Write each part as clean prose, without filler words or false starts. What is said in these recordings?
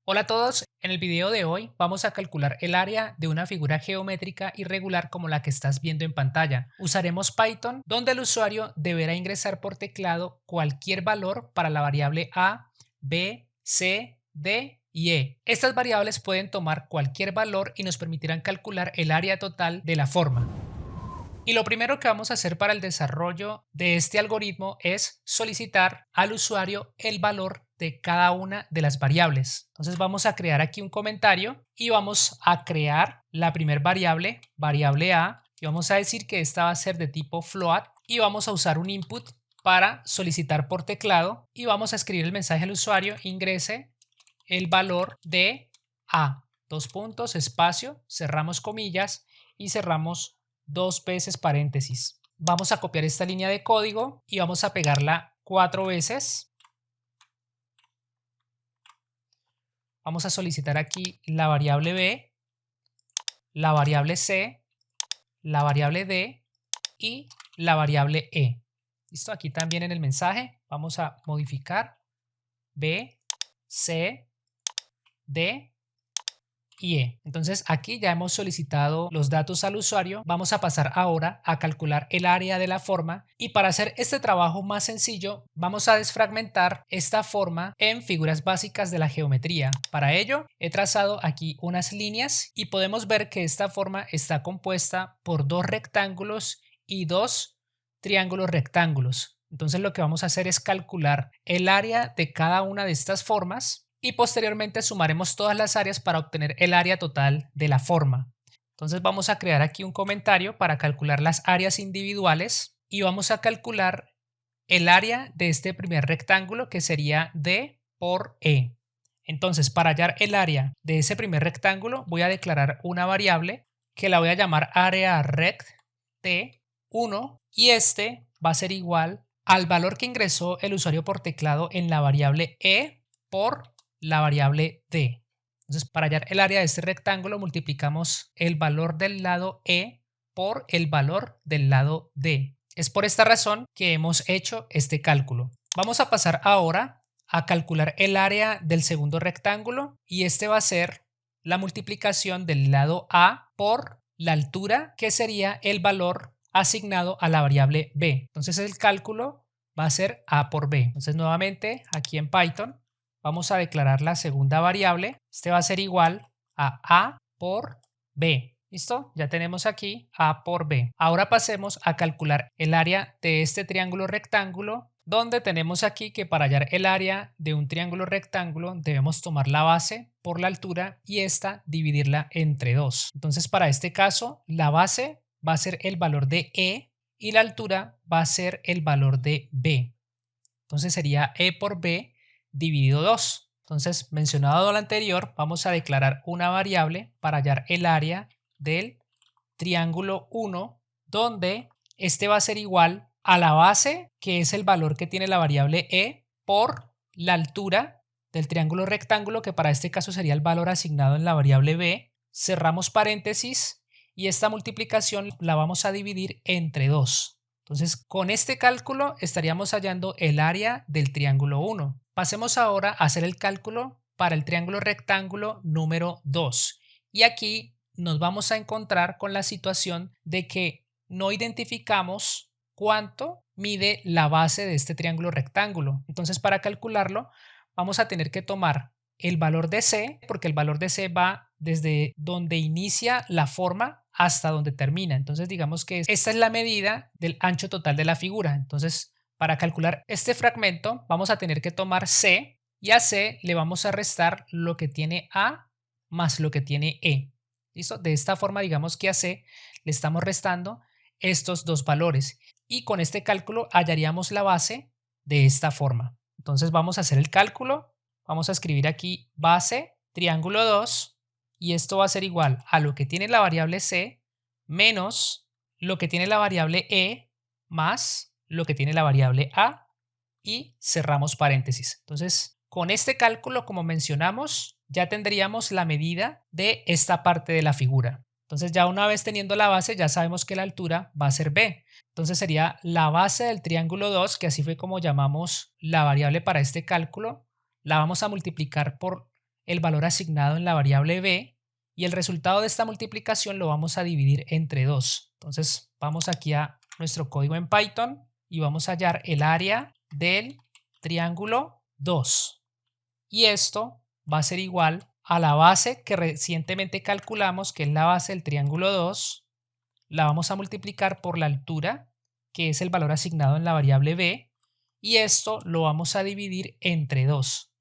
Hola a todos, en el video de hoy vamos a calcular el área de una figura geométrica irregular como la que estás viendo en pantalla. Usaremos Python, donde el usuario deberá ingresar por teclado cualquier valor para la variable a, b, c, d y e. Estas variables pueden tomar cualquier valor y nos permitirán calcular el área total de la forma. Y lo primero que vamos a hacer para el desarrollo de este algoritmo es solicitar al usuario el valor de cada una de las variables. Entonces vamos a crear aquí un comentario y vamos a crear la primera variable, variable a, y vamos a decir que esta va a ser de tipo float y vamos a usar un input para solicitar por teclado y vamos a escribir el mensaje al usuario: ingrese el valor de a, dos puntos, espacio, cerramos comillas y cerramos dos veces paréntesis. Vamos a copiar esta línea de código y vamos a pegarla 4 veces. Vamos a solicitar aquí la variable b, la variable c, la variable d y la variable e. Listo, aquí también en el mensaje vamos a modificar b, c, d y E. Entonces aquí ya hemos solicitado los datos al usuario. Vamos a pasar ahora a calcular el área de la forma, y para hacer este trabajo más sencillo vamos a desfragmentar esta forma en figuras básicas de la geometría. Para ello he trazado aquí unas líneas y podemos ver que esta forma está compuesta por dos rectángulos y dos triángulos rectángulos. Entonces lo que vamos a hacer es calcular el área de cada una de estas formas y posteriormente sumaremos todas las áreas para obtener el área total de la forma. Entonces vamos a crear aquí un comentario para calcular las áreas individuales y vamos a calcular el área de este primer rectángulo, que sería D por E. Entonces, para hallar el área de ese primer rectángulo voy a declarar una variable que la voy a llamar AreaRect T1 y este va a ser igual al valor que ingresó el usuario por teclado en la variable E por la variable d. Entonces, para hallar el área de este rectángulo multiplicamos el valor del lado e por el valor del lado d. Es por esta razón que hemos hecho este cálculo. Vamos a pasar ahora a calcular el área del segundo rectángulo, y este va a ser la multiplicación del lado a por la altura, que sería el valor asignado a la variable b. Entonces el cálculo va a ser a por b. Entonces nuevamente aquí en Python vamos a declarar la segunda variable. Este va a ser igual a por b. ¿Listo? Ya tenemos aquí a por b. Ahora pasemos a calcular el área de este triángulo rectángulo, donde tenemos aquí que para hallar el área de un triángulo rectángulo debemos tomar la base por la altura y esta dividirla entre 2. Entonces para este caso la base va a ser el valor de e y la altura va a ser el valor de b. Entonces sería e por b dividido 2. Entonces, mencionado lo anterior, vamos a declarar una variable para hallar el área del triángulo 1, donde este va a ser igual a la base, que es el valor que tiene la variable e, por la altura del triángulo rectángulo, que para este caso sería el valor asignado en la variable b. Cerramos paréntesis y esta multiplicación la vamos a dividir entre 2. Entonces, con este cálculo estaríamos hallando el área del triángulo 1. Pasemos ahora a hacer el cálculo para el triángulo rectángulo número 2. Y aquí nos vamos a encontrar con la situación de que no identificamos cuánto mide la base de este triángulo rectángulo. Entonces, para calcularlo, vamos a tener que tomar el valor de C, porque el valor de C va desde donde inicia la forma hasta donde termina. Entonces digamos que esta es la medida del ancho total de la figura. Entonces, para calcular este fragmento vamos a tener que tomar C, y a C le vamos a restar lo que tiene A más lo que tiene E. ¿Listo? De esta forma digamos que a C le estamos restando estos dos valores, y con este cálculo hallaríamos la base de esta forma. Entonces vamos a hacer el cálculo. Vamos a escribir aquí base triángulo 2 y esto va a ser igual a lo que tiene la variable c menos lo que tiene la variable e más lo que tiene la variable a, y cerramos paréntesis. Entonces, con este cálculo, como mencionamos, ya tendríamos la medida de esta parte de la figura. Entonces, ya una vez teniendo la base, ya sabemos que la altura va a ser b. Entonces sería la base del triángulo 2, que así fue como llamamos la variable para este cálculo, la vamos a multiplicar por el valor asignado en la variable b y el resultado de esta multiplicación lo vamos a dividir entre 2. Entonces vamos aquí a nuestro código en Python y vamos a hallar el área del triángulo 2. Y esto va a ser igual a la base que recientemente calculamos, que es la base del triángulo 2. La vamos a multiplicar por la altura, que es el valor asignado en la variable b, y esto lo vamos a dividir entre 2.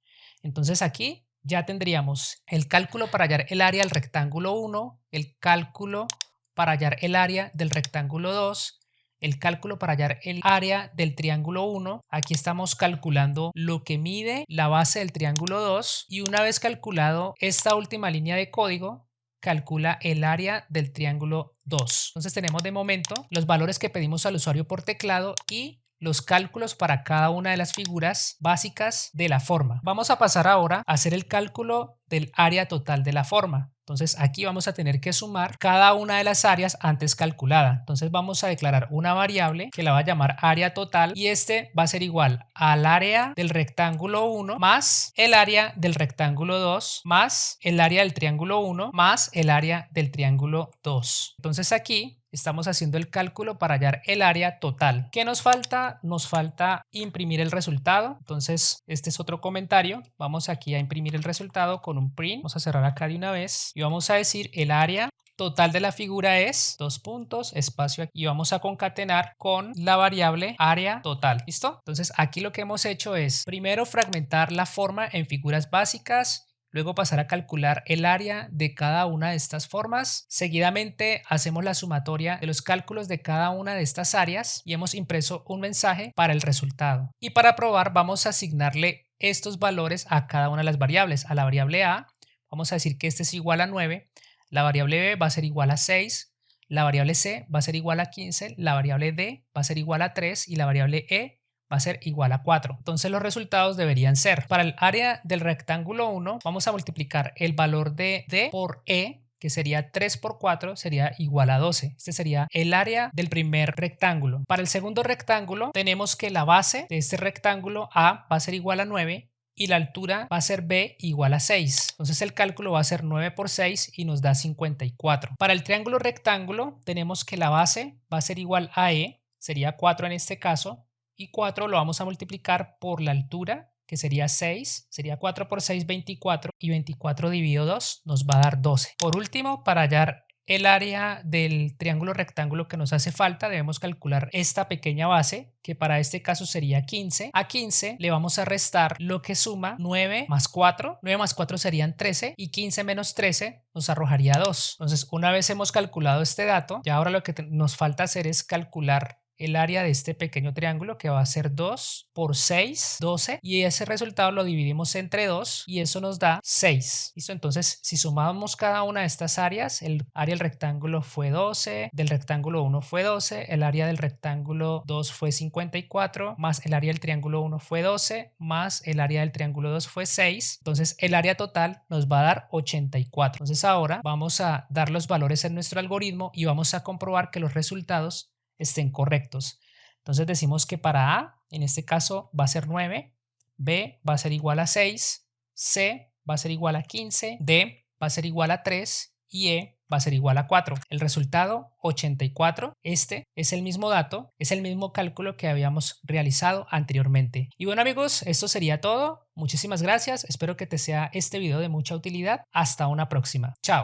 Entonces aquí ya tendríamos el cálculo para hallar el área del rectángulo 1, el cálculo para hallar el área del rectángulo 2, el cálculo para hallar el área del triángulo 1. Aquí estamos calculando lo que mide la base del triángulo 2 y una vez calculado esta última línea de código, calcula el área del triángulo 2. Entonces tenemos de momento los valores que pedimos al usuario por teclado y los cálculos para cada una de las figuras básicas de la forma. Vamos a pasar ahora a hacer el cálculo del área total de la forma. Entonces aquí vamos a tener que sumar cada una de las áreas antes calculada. Entonces vamos a declarar una variable que la va a llamar área total y este va a ser igual al área del rectángulo 1 más el área del rectángulo 2 más el área del triángulo 1 más el área del triángulo 2. Entonces aquí estamos haciendo el cálculo para hallar el área total. ¿Qué nos falta? Nos falta imprimir el resultado. Entonces este es otro comentario. Vamos aquí a imprimir el resultado con un print. Vamos a cerrar acá de una vez y vamos a decir el área total de la figura es, dos puntos, espacio aquí, y vamos a concatenar con la variable área total. ¿Listo? Entonces aquí lo que hemos hecho es primero fragmentar la forma en figuras básicas, luego pasar a calcular el área de cada una de estas formas. Seguidamente hacemos la sumatoria de los cálculos de cada una de estas áreas y hemos impreso un mensaje para el resultado. Y para probar vamos a asignarle estos valores a cada una de las variables. A la variable A vamos a decir que este es igual a 9, la variable B va a ser igual a 6, la variable C va a ser igual a 15, la variable D va a ser igual a 3 y la variable E va a ser igual a 4. Entonces los resultados deberían ser, para el área del rectángulo 1 vamos a multiplicar el valor de D por E, que sería 3 por 4, sería igual a 12. Este sería el área del primer rectángulo. Para el segundo rectángulo tenemos que la base de este rectángulo A va a ser igual a 9 y la altura va a ser B igual a 6. Entonces el cálculo va a ser 9 por 6 y nos da 54. Para el triángulo rectángulo tenemos que la base va a ser igual a E, sería 4 en este caso, y 4 lo vamos a multiplicar por la altura, que sería 6, sería 4 por 6, 24, y 24 dividido 2 nos va a dar 12. Por último, para hallar el área del triángulo rectángulo que nos hace falta, debemos calcular esta pequeña base, que para este caso sería 15. A 15 le vamos a restar lo que suma 9 más 4. 9 más 4 serían 13 y 15 menos 13 nos arrojaría 2. Entonces, una vez hemos calculado este dato, ya ahora lo que nos falta hacer es calcular el área de este pequeño triángulo, que va a ser 2 por 6, 12, y ese resultado lo dividimos entre 2 y eso nos da 6. ¿Listo? Entonces si sumamos cada una de estas áreas, el área del rectángulo fue 12, del rectángulo 1 fue 12, el área del rectángulo 2 fue 54, más el área del triángulo 1 fue 12, más el área del triángulo 2 fue 6. Entonces el área total nos va a dar 84. Entonces ahora vamos a dar los valores en nuestro algoritmo y vamos a comprobar que los resultados estén correctos. Entonces decimos que para A, en este caso va a ser 9, B va a ser igual a 6, C va a ser igual a 15, D va a ser igual a 3 y E va a ser igual a 4. El resultado 84, este es el mismo dato, es el mismo cálculo que habíamos realizado anteriormente. Y bueno amigos, esto sería todo. Muchísimas gracias, espero que te sea este video de mucha utilidad. Hasta una próxima. Chao.